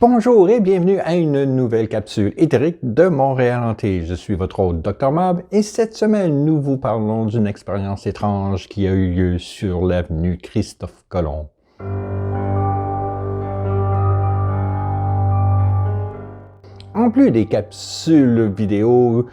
Bonjour et bienvenue à une nouvelle capsule éthérique de Montréal Hanté. Je suis votre hôte Dr Mob et cette semaine nous vous parlons d'une expérience étrange qui a eu lieu sur l'avenue Christophe-Colomb. En plus des capsules vidéo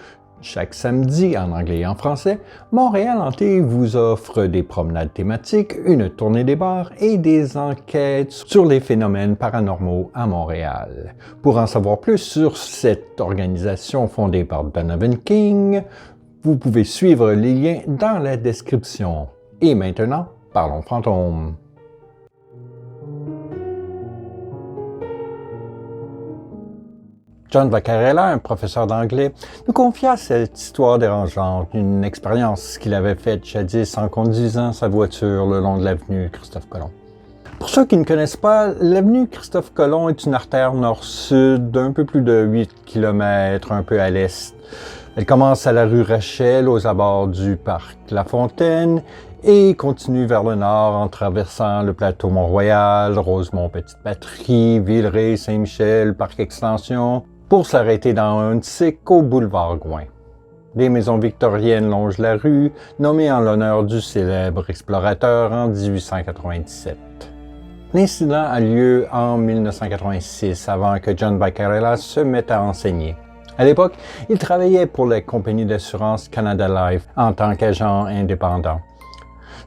chaque samedi en anglais et en français, Montréal Hanté vous offre des promenades thématiques, une tournée des bars et des enquêtes sur les phénomènes paranormaux à Montréal. Pour en savoir plus sur cette organisation fondée par Donovan King, vous pouvez suivre les liens dans la description. Et maintenant, parlons fantômes. John Vaccarella, un professeur d'anglais, nous confia cette histoire dérangeante d'une expérience qu'il avait faite jadis en conduisant sa voiture le long de l'avenue Christophe-Colomb. Pour ceux qui ne connaissent pas, l'avenue Christophe-Colomb est une artère nord-sud d'un peu plus de 8 km, un peu à l'est. Elle commence à la rue Rachel, aux abords du parc La Fontaine, et continue vers le nord en traversant le plateau Mont-Royal, Rosemont-Petite-Patrie, Villeray, Saint-Michel, Parc Extension, pour s'arrêter dans Huntsic au boulevard Gouin. Des maisons victoriennes longent la rue, nommées en l'honneur du célèbre explorateur en 1897. L'incident a lieu en 1986, avant que John Vaccarella se mette à enseigner. À l'époque, il travaillait pour la compagnie d'assurance Canada Life en tant qu'agent indépendant.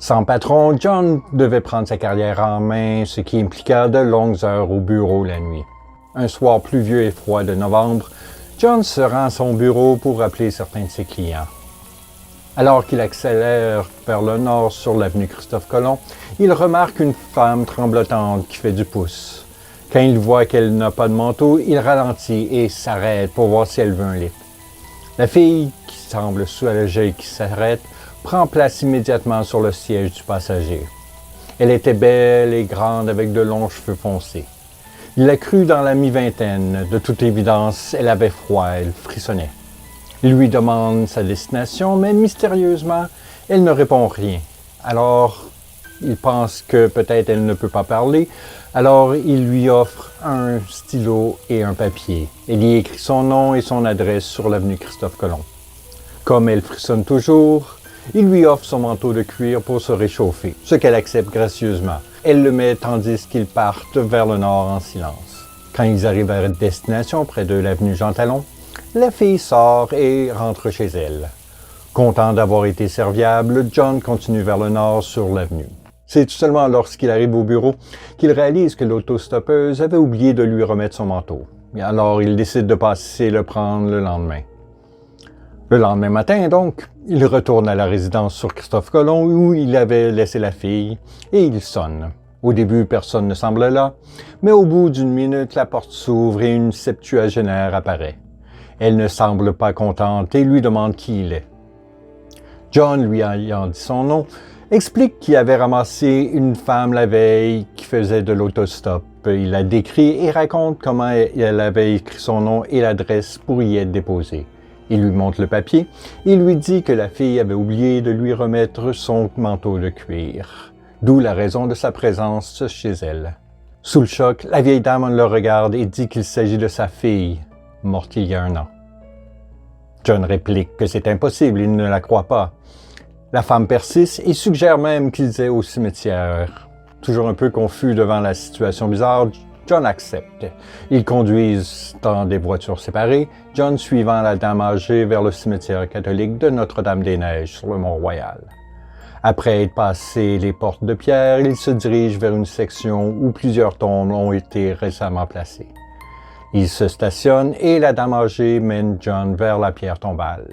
Sans patron, John devait prendre sa carrière en main, ce qui impliqua de longues heures au bureau la nuit. Un soir pluvieux et froid de novembre, John se rend à son bureau pour appeler certains de ses clients. Alors qu'il accélère vers le nord sur l'avenue Christophe-Colomb, il remarque une femme tremblotante qui fait du pouce. Quand il voit qu'elle n'a pas de manteau, il ralentit et s'arrête pour voir si elle veut un lift. La fille, qui semble soulagée qui s'arrête, prend place immédiatement sur le siège du passager. Elle était belle et grande avec de longs cheveux foncés. Il la crut dans la mi-vingtaine. De toute évidence, elle avait froid, elle frissonnait. Il lui demande sa destination, mais mystérieusement, elle ne répond rien. Alors, il pense que peut-être elle ne peut pas parler, alors il lui offre un stylo et un papier. Elle y écrit son nom et son adresse sur l'avenue Christophe-Colomb. Comme elle frissonne toujours, il lui offre son manteau de cuir pour se réchauffer, ce qu'elle accepte gracieusement. Elle le met tandis qu'ils partent vers le nord en silence. Quand ils arrivent à destination, près de l'avenue Jean Talon, la fille sort et rentre chez elle. Content d'avoir été serviable, John continue vers le nord sur l'avenue. C'est seulement lorsqu'il arrive au bureau qu'il réalise que l'autostoppeuse avait oublié de lui remettre son manteau. Alors il décide de passer le prendre le lendemain. Le lendemain matin, donc, il retourne à la résidence sur Christophe-Colomb où il avait laissé la fille et il sonne. Au début, personne ne semble là, mais au bout d'une minute, la porte s'ouvre et une septuagénaire apparaît. Elle ne semble pas contente et lui demande qui il est. John, lui ayant dit son nom, explique qu'il avait ramassé une femme la veille qui faisait de l'autostop. Il la décrit et raconte comment elle avait écrit son nom et l'adresse pour y être déposée. Il lui montre le papier et lui dit que la fille avait oublié de lui remettre son manteau de cuir, d'où la raison de sa présence chez elle. Sous le choc, la vieille dame le regarde et dit qu'il s'agit de sa fille, morte il y a 1 an. John réplique que c'est impossible, il ne la croit pas. La femme persiste et suggère même qu'ils aient au cimetière. Toujours un peu confus devant la situation bizarre, John accepte. Ils conduisent dans des voitures séparées, John suivant la dame âgée vers le cimetière catholique de Notre-Dame-des-Neiges sur le Mont-Royal. Après être passé les portes de pierre, ils se dirigent vers une section où plusieurs tombes ont été récemment placées. Ils se stationnent et la dame âgée mène John vers la pierre tombale.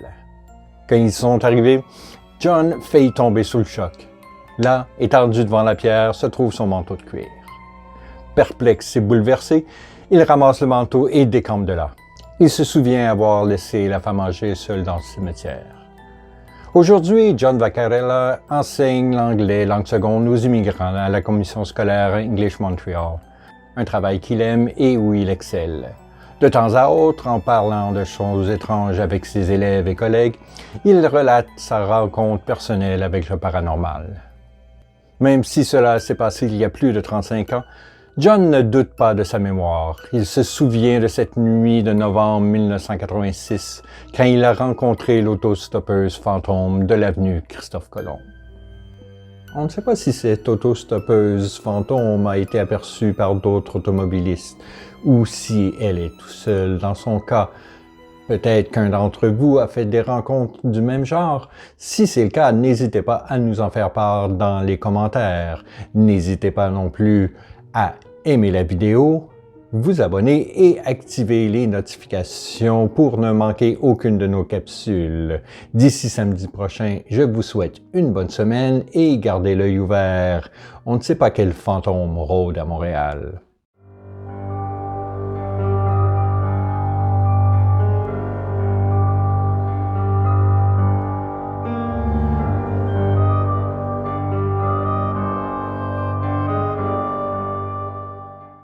Quand ils sont arrivés, John faillit tomber sous le choc. Là, étendu devant la pierre, se trouve son manteau de cuir. Perplexe et bouleversé, il ramasse le manteau et décampe de là. Il se souvient avoir laissé la femme âgée seule dans le cimetière. Aujourd'hui, John Vaccarella enseigne l'anglais langue seconde aux immigrants à la commission scolaire English Montreal, un travail qu'il aime et où il excelle. De temps à autre, en parlant de choses étranges avec ses élèves et collègues, il relate sa rencontre personnelle avec le paranormal. Même si cela s'est passé il y a plus de 35 ans, John ne doute pas de sa mémoire. Il se souvient de cette nuit de novembre 1986, quand il a rencontré l'autostoppeuse fantôme de l'avenue Christophe Colomb. On ne sait pas si cette autostoppeuse fantôme a été aperçue par d'autres automobilistes ou si elle est tout seule dans son cas. Peut-être qu'un d'entre vous a fait des rencontres du même genre. Si c'est le cas, n'hésitez pas à nous en faire part dans les commentaires. N'hésitez pas non plus à aimer la vidéo, vous abonner et activer les notifications pour ne manquer aucune de nos capsules. D'ici samedi prochain, je vous souhaite une bonne semaine et gardez l'œil ouvert. On ne sait pas quel fantôme rôde à Montréal.